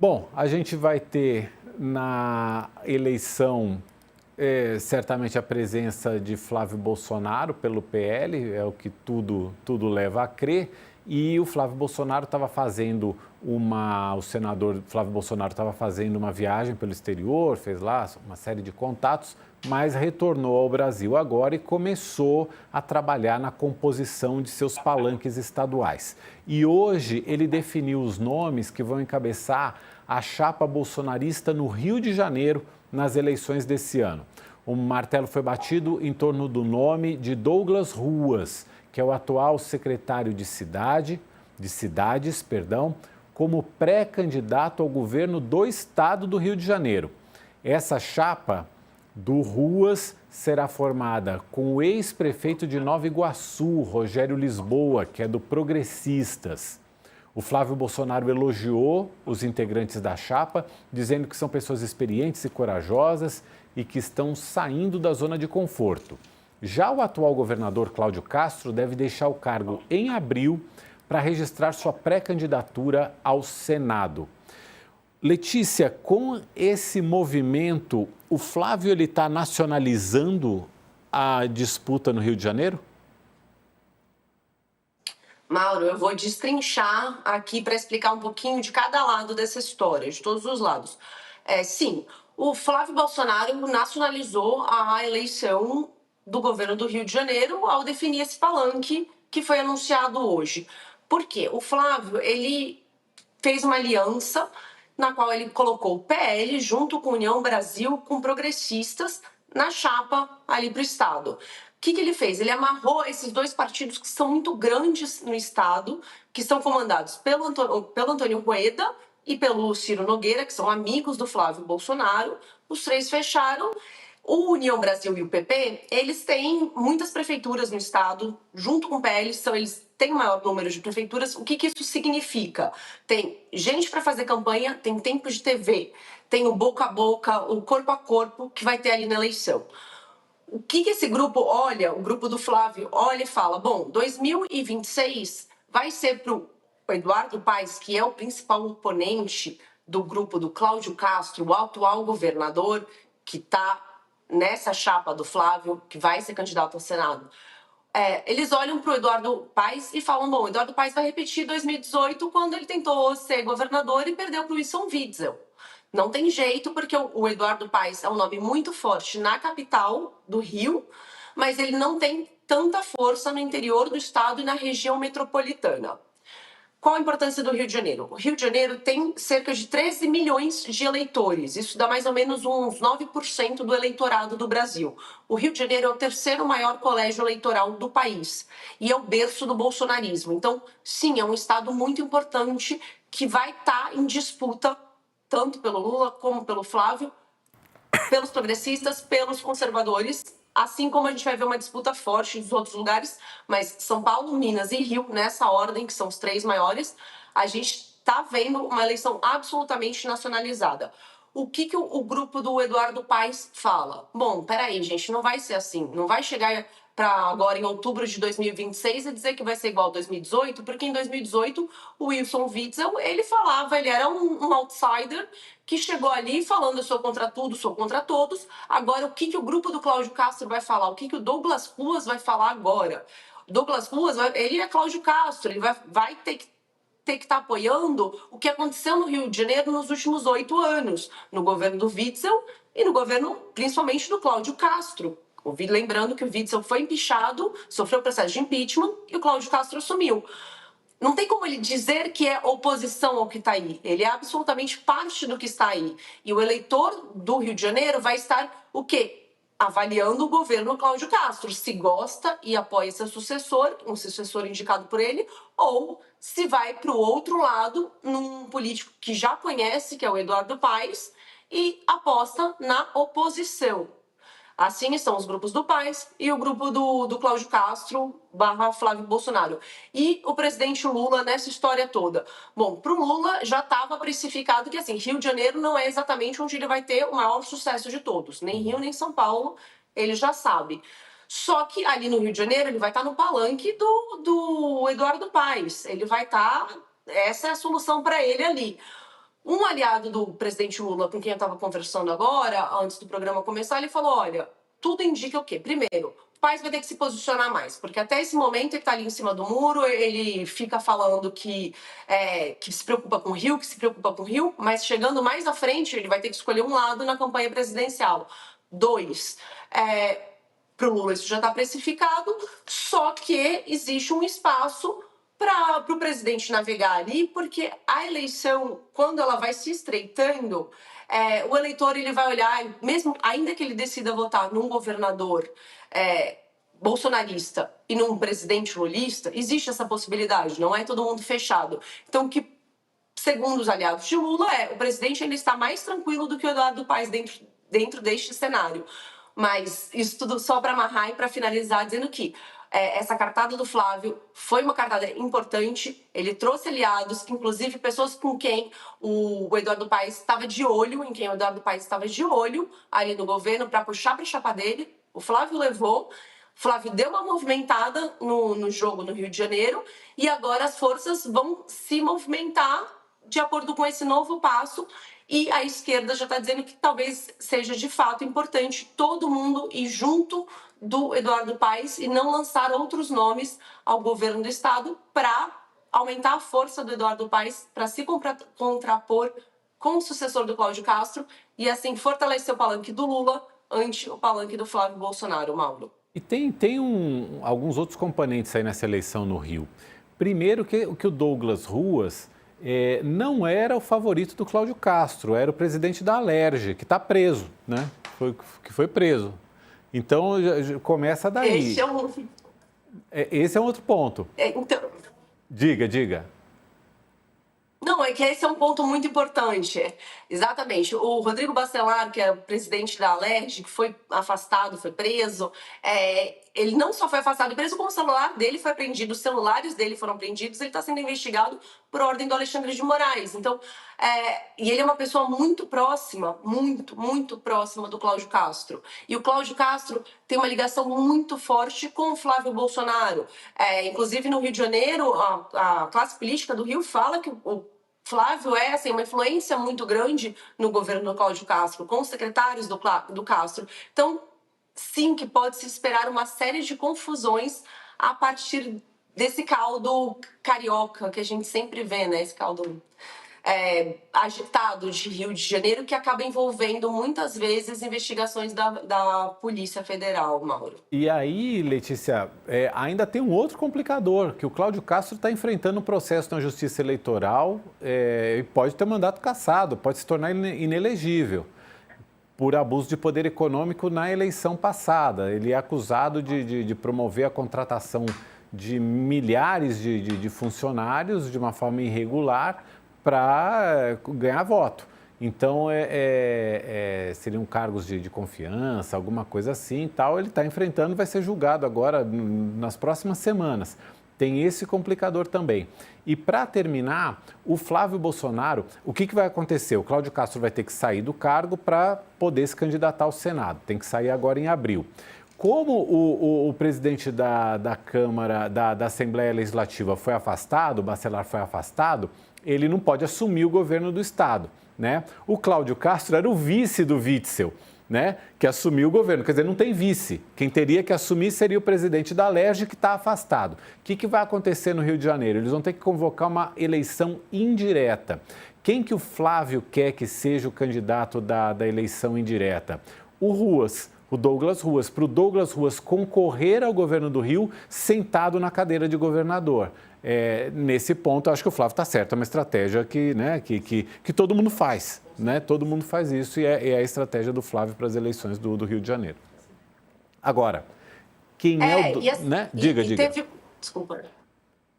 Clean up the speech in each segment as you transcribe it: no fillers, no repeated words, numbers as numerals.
Bom, a gente vai ter na eleição certamente a presença de Flávio Bolsonaro pelo PL, é o que tudo leva a crer. E o Flávio Bolsonaro estava fazendo o senador Flávio Bolsonaro estava fazendo uma viagem pelo exterior, fez lá uma série de contatos, mas retornou ao Brasil agora e começou a trabalhar na composição de seus palanques estaduais. E hoje ele definiu os nomes que vão encabeçar a chapa bolsonarista no Rio de Janeiro nas eleições desse ano. O martelo foi batido em torno do nome de Douglas Ruas, que é o atual secretário de cidades, como pré-candidato ao governo do estado do Rio de Janeiro. Essa chapa do Ruas será formada com o ex-prefeito de Nova Iguaçu, Rogério Lisboa, que é do Progressistas. O Flávio Bolsonaro elogiou os integrantes da chapa, dizendo que são pessoas experientes e corajosas e que estão saindo da zona de conforto. Já o atual governador Cláudio Castro deve deixar o cargo em abril para registrar sua pré-candidatura ao Senado. Letícia, com esse movimento, o Flávio está nacionalizando a disputa no Rio de Janeiro? Mauro, eu vou destrinchar aqui para explicar um pouquinho de cada lado dessa história, de todos os lados. Sim, o Flávio Bolsonaro nacionalizou a eleição do governo do Rio de Janeiro ao definir esse palanque que foi anunciado hoje. Por quê? O Flávio, ele fez uma aliança na qual ele colocou o PL junto com a União Brasil, com progressistas, na chapa ali para o Estado. O que ele fez? Ele amarrou esses dois partidos que são muito grandes no Estado, que são comandados pelo Antônio Rueda e pelo Ciro Nogueira, que são amigos do Flávio Bolsonaro. Os três fecharam. O União Brasil e o PP, eles têm muitas prefeituras no Estado, junto com o PL, eles têm o maior número de prefeituras. O que isso significa? Tem gente para fazer campanha, tem tempo de TV, tem o boca a boca, o corpo a corpo que vai ter ali na eleição. O que esse grupo olha, o grupo do Flávio, olha e fala, bom, 2026 vai ser para o Eduardo Paes, que é o principal oponente do grupo do Cláudio Castro, o atual governador, que está nessa chapa do Flávio, que vai ser candidato ao Senado. Eles olham para o Eduardo Paes e falam, bom, o Eduardo Paes vai repetir 2018, quando ele tentou ser governador e perdeu para o Wilson Witzel. Não tem jeito, porque o Eduardo Paes é um nome muito forte na capital do Rio, mas ele não tem tanta força no interior do estado e na região metropolitana. Qual a importância do Rio de Janeiro? O Rio de Janeiro tem cerca de 13 milhões de eleitores. Isso dá mais ou menos uns 9% do eleitorado do Brasil. O Rio de Janeiro é o terceiro maior colégio eleitoral do país e é o berço do bolsonarismo. Então, sim, é um estado muito importante que vai estar em disputa tanto pelo Lula como pelo Flávio, pelos progressistas, pelos conservadores, assim como a gente vai ver uma disputa forte dos outros lugares, mas São Paulo, Minas e Rio, nessa ordem, que são os três maiores, a gente está vendo uma eleição absolutamente nacionalizada. O que o grupo do Eduardo Paes fala? Bom, peraí, gente, não vai ser assim, não vai chegar para agora em outubro de 2026 e dizer que vai ser igual a 2018, porque em 2018 o Wilson Witzel, ele falava, ele era um outsider que chegou ali falando eu sou contra tudo, sou contra todos. Agora, o que o grupo do Cláudio Castro vai falar? O que o Douglas Ruas vai falar agora? Douglas Ruas, ele é Cláudio Castro, ele vai ter que estar apoiando o que aconteceu no Rio de Janeiro nos últimos 8 anos, no governo do Witzel e no governo, principalmente, do Cláudio Castro. Lembrando que o Witzel foi empichado, sofreu processo de impeachment e o Cláudio Castro assumiu. Não tem como ele dizer que é oposição ao que está aí. Ele é absolutamente parte do que está aí. E o eleitor do Rio de Janeiro vai estar o quê? Avaliando o governo Cláudio Castro, se gosta e apoia seu sucessor, um sucessor indicado por ele, ou se vai para o outro lado, num político que já conhece, que é o Eduardo Paes, e aposta na oposição. Assim estão os grupos do Paes e o grupo do Cláudio Castro / Flávio Bolsonaro. E o presidente Lula nessa história toda. Bom, para o Lula já estava precificado que assim, Rio de Janeiro não é exatamente onde ele vai ter o maior sucesso de todos. Nem Rio, nem São Paulo, ele já sabe. Só que ali no Rio de Janeiro ele vai estar no palanque do Eduardo Paes. Ele vai estar... Essa é a solução para ele ali. Um aliado do presidente Lula, com quem eu estava conversando agora, antes do programa começar, ele falou, olha, tudo indica o quê? Primeiro, o Paes vai ter que se posicionar mais, porque até esse momento ele está ali em cima do muro, ele fica falando que se preocupa com o Rio, mas chegando mais à frente, ele vai ter que escolher um lado na campanha presidencial. Dois, para o Lula isso já está precificado, só que existe um espaço para o presidente navegar ali, porque a eleição, quando ela vai se estreitando, o eleitor ele vai olhar, mesmo ainda que ele decida votar num governador bolsonarista e num presidente lulista, existe essa possibilidade, não é todo mundo fechado. Então, que segundo os aliados de Lula, o presidente ainda está mais tranquilo do que o Eduardo Paes dentro deste cenário. Mas isso tudo só para amarrar e para finalizar, dizendo que essa cartada do Flávio foi uma cartada importante, ele trouxe aliados, inclusive pessoas com quem o Eduardo Paes estava de olho, ali no governo, para puxar para a chapa dele. O Flávio levou, o Flávio deu uma movimentada no jogo no Rio de Janeiro, e agora as forças vão se movimentar de acordo com esse novo passo, e a esquerda já está dizendo que talvez seja de fato importante todo mundo ir junto do Eduardo Paes e não lançar outros nomes ao governo do estado para aumentar a força do Eduardo Paes para se contrapor com o sucessor do Cláudio Castro e assim fortalecer o palanque do Lula ante o palanque do Flávio Bolsonaro, Mauro. E tem alguns outros componentes aí nessa eleição no Rio. Primeiro que o Douglas Ruas não era o favorito do Cláudio Castro, era o presidente da Alerj, que está preso, né? Que foi preso. Então, já começa daí. Esse é um outro ponto. Então... Diga. Não, é que esse é um ponto muito importante. Exatamente. O Rodrigo Bacelar, que é o presidente da Alerj, que foi afastado, foi preso, ele não só foi afastado e preso, como o celular dele foi apreendido, os celulares dele foram apreendidos, ele está sendo investigado por ordem do Alexandre de Moraes. Então, e ele é uma pessoa muito próxima, muito próxima do Cláudio Castro. E o Cláudio Castro tem uma ligação muito forte com o Flávio Bolsonaro. Inclusive, no Rio de Janeiro, a classe política do Rio fala que o Flávio é assim, uma influência muito grande no governo do Cláudio Castro, com os secretários do Castro. Então, sim, que pode-se esperar uma série de confusões a partir desse caldo carioca que a gente sempre vê, né? Esse caldo agitado de Rio de Janeiro, que acaba envolvendo muitas vezes investigações da Polícia Federal, Mauro. E aí, Letícia, ainda tem um outro complicador, que o Cláudio Castro está enfrentando um processo na Justiça Eleitoral e pode ter mandato cassado, pode se tornar inelegível por abuso de poder econômico na eleição passada. Ele é acusado de promover a contratação de milhares de funcionários de uma forma irregular para ganhar voto. Então, seriam cargos de confiança, alguma coisa assim e tal. Ele está enfrentando, vai ser julgado agora nas próximas semanas. Tem esse complicador também. E para terminar, o Flávio Bolsonaro, o que vai acontecer? O Cláudio Castro vai ter que sair do cargo para poder se candidatar ao Senado. Tem que sair agora em abril. Como o presidente da Câmara, da Assembleia Legislativa foi afastado, o Bacelar foi afastado, ele não pode assumir o governo do Estado, né? O Cláudio Castro era o vice do Witzel, né? Que assumiu o governo, quer dizer, não tem vice. Quem teria que assumir seria o presidente da Alerj, que está afastado. O que vai acontecer no Rio de Janeiro? Eles vão ter que convocar uma eleição indireta. Quem que o Flávio quer que seja o candidato da eleição indireta? O Douglas Ruas, para o Douglas Ruas concorrer ao governo do Rio sentado na cadeira de governador. Nesse ponto, eu acho que o Flávio está certo, é uma estratégia que todo mundo faz, né? Todo mundo faz isso e é a estratégia do Flávio para as eleições do Rio de Janeiro. Agora, quem é o... né? Diga. Desculpa.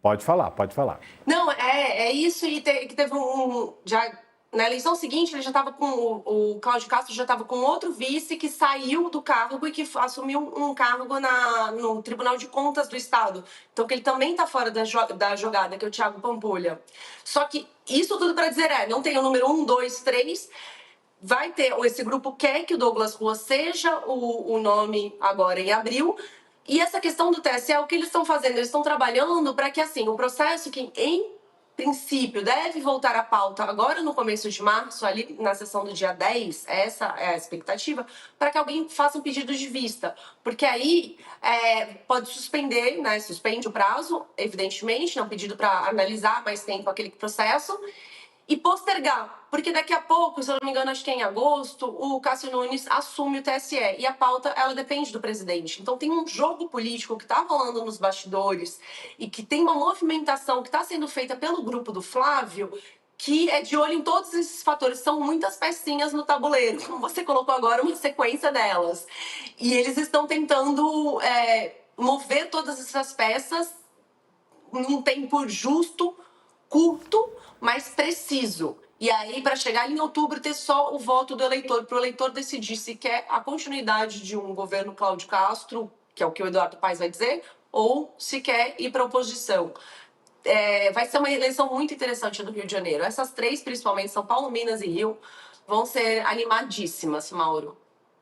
Pode falar. Não, isso e que teve na eleição seguinte, ele já estava com o Cláudio Castro já estava com outro vice que saiu do cargo e que assumiu um cargo no Tribunal de Contas do Estado. Então, que ele também está fora da jogada, que é o Thiago Pampulha. Só que isso tudo para dizer não tem o número 1, 2, 3. Vai ter, esse grupo quer que o Douglas Ruas seja o nome agora em abril. E essa questão do TSE, o que eles estão fazendo? Eles estão trabalhando para que, assim, o processo que em princípio, deve voltar à pauta agora no começo de março, ali na sessão do dia 10, essa é a expectativa, para que alguém faça um pedido de vista. Porque aí pode suspender, né? Suspende o prazo, evidentemente, é um pedido para analisar mais tempo aquele processo, e postergar, porque daqui a pouco, se eu não me engano, acho que é em agosto, o Cássio Nunes assume o TSE e a pauta, ela depende do presidente. Então tem um jogo político que está rolando nos bastidores e que tem uma movimentação que está sendo feita pelo grupo do Flávio, que é de olho em todos esses fatores. São muitas pecinhas no tabuleiro, como você colocou agora, uma sequência delas. E eles estão tentando mover todas essas peças num tempo justo, curto, mas preciso. E aí, para chegar em outubro, ter só o voto do eleitor, para o eleitor decidir se quer a continuidade de um governo Cláudio Castro, que é o que o Eduardo Paes vai dizer, ou se quer ir para a oposição. Vai ser uma eleição muito interessante no Rio de Janeiro. Essas três, principalmente São Paulo, Minas e Rio, vão ser animadíssimas, Mauro.